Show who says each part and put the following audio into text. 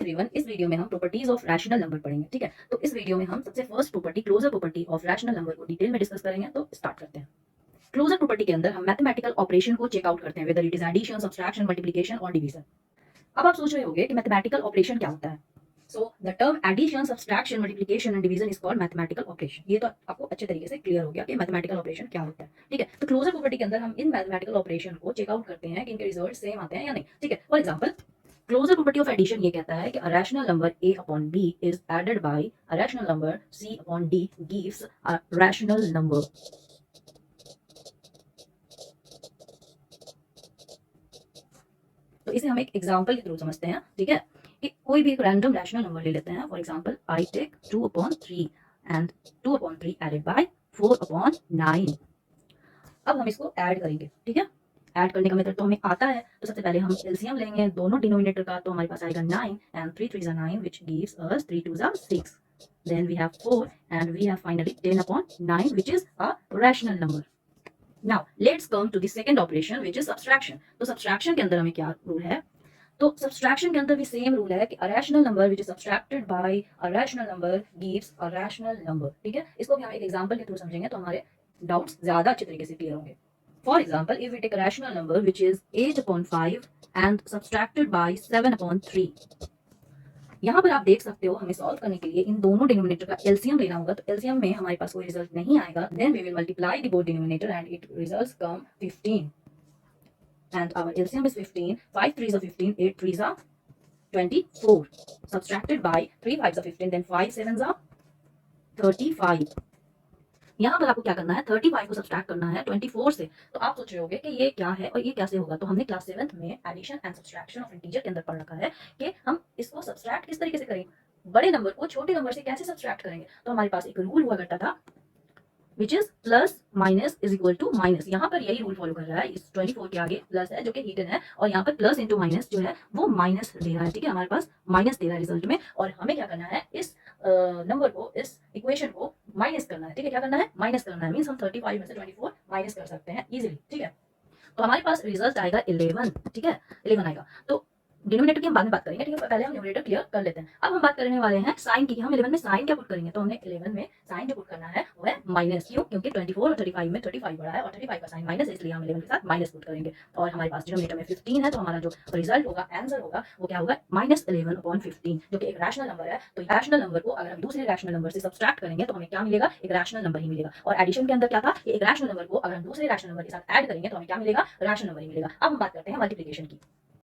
Speaker 1: Everyone, इस video में हम प्रॉपर्टीज ऑफ रैशनल नंबर पढ़ेंगे। ठीक है, तो इस वीडियो में हम सबसे first property closure property of rational number को डिटेल में डिस्कस करेंगे। तो स्टार्ट करते हैं। क्लोजर प्रॉपर्टी के अंदर हम मैथमेटिकल ऑपरेशन को चेकआउट करते हैं, whether it is addition, subtraction, multiplication और डिवीजन। अब आप सोच रहे होंगे कि मैथमेटिकल ऑपरेशन क्या होता है। So the term addition, subtraction, multiplication and division is called mathematical operation. ये तो आपको अच्छे तरीके से क्लियर हो गया कि मैथमेटिकल ऑपरेशन क्या होता है। ठीक है, तो क्लोजर प्रॉपर्टी के अंदर हम इन मैथमेटिकल ऑपरेशन को चेकआउट करते हैं कि इनके रिजल्ट सेम आते हैं या नहीं। ठीक है, for example closure property of addition ये कहता है कि a rational number a upon b is added by a rational number c upon d gives a rational number. तो इसे हम एक एग्जांपल के थ्रू समझते हैं। ठीक है, कि कोई भी एक रैंडम रैशनल नंबर ले लेते हैं। For example I take 2 upon 3 and 2 upon 3 added by 4 upon 9। अब हम इसको ऐड करेंगे। ठीक है, ऐड करने का मेथड तो हमें आता है। तो सबसे पहले हम एलसीएम लेंगे दोनों डिनोमिनेटर का। तो हमारे पास आएगा 9 and 3 3 9 which gives us 3 2 6। Then we have 4 and we have finally 10 upon 9 which is a rational number. Now let's come to the second operation which is subtraction. तो सब्सट्रैक्शन के अंदर हमें क्या रूल है? तो सब्सट्रैक्शन के अंदर भी सेम रूल है कि a rational number which is subtracted by a rational number gives a rational number. ठीक है, इसको भी हम एक एग्जांपल के थ्रू समझेंगे तो हमारे डाउट्स ज्यादा अच्छे तरीके से क्लियर होंगे। For example, if we take a rational number which is 8 upon 5 and subtracted by 7 upon 3, यहाँ पर आप देख सकते हो हमें सॉल्व करने के लिए इन दोनों डिनोमिनेटर का एलसीएम लेना होगा। तो एलसीएम में हमारे पास कोई रिजल्ट नहीं आएगा। Then we will multiply the both denominator and it results come 15 and our LCM is 15. 5 3s are 15, 8 3s are 24. Subtracted by 3 5s are 15, then 5 7s are 35. यहाँ पर आपको क्या करना है, 35 को सब्सट्रैक्ट करना है 24 से। तो आप सोच रहे होगे कि ये क्या है और ये कैसे होगा। तो हमने क्लास 7th में addition and subtraction of integer के अंदर पढ़ रखा है कि हम इसको सब्सट्रैक्ट किस तरीके से करेंगे, बड़े नंबर को छोटे नंबर से कैसे सब्सट्रैक्ट करेंगे। तो हमारे पास एक रूल हुआ करता था which is plus minus is equal to minus. यहाँ पर यही रूल फॉलो कर रहा है। इस 24 के आगे प्लस है जो कि हिडन है और यहाँ पर प्लस इंटू माइनस जो है वो माइनस दे रहा है। ठीक है, हमारे पास माइनस दे रहा है रिजल्ट में और हमें क्या करना है, इस नंबर को, इस इक्वेशन को माइनस करना है। ठीक है, क्या करना है, माइनस करना है। मीन्स हम 35 में से 24 माइनस कर सकते हैं इजीली। ठीक है, तो हमारे पास रिजल्ट आएगा 11। ठीक है, 11 आएगा। तो डिनोमिनेटर की हम बाद में बात करेंगे। ठीक है, पहले हम न्यूमरेटर क्लियर कर लेते हैं। अब हम बात करने वाले हैं साइन की। हम 11 में साइन क्या पुट करेंगे। तो हमने 11 में साइन जो पुट करना है वो है माइनस। क्यों? क्योंकि 24 और 35 में 35 बड़ा है और 35 का साइन माइनस है, इसलिए हम 11 के साथ माइनस पुट करेंगे। और हमारे पास डिनोमिनेटर में 15 है तो हमारा जो रिजल्ट होगा, आंसर होगा, वो क्या होगा, -11 अपॉन 15, जो कि एक रैशनल नंबर है। तो रैशनल नंबर को अगर हम दूसरे रैशनल नंबर से सब्सट्रैक्ट करेंगे तो हमें क्या मिलेगा, एक रैशनल नंबर ही मिलेगा। और एडिशन के अंदर क्या था, एक रैशनल नंबर को अगर हम दूसरे रैशनल नंबर के साथ ऐड करेंगे तो हमें क्या मिलेगा, रैशनल नंबर ही मिलेगा। अब हम बात करते हैं मल्टीप्लिकेशन की।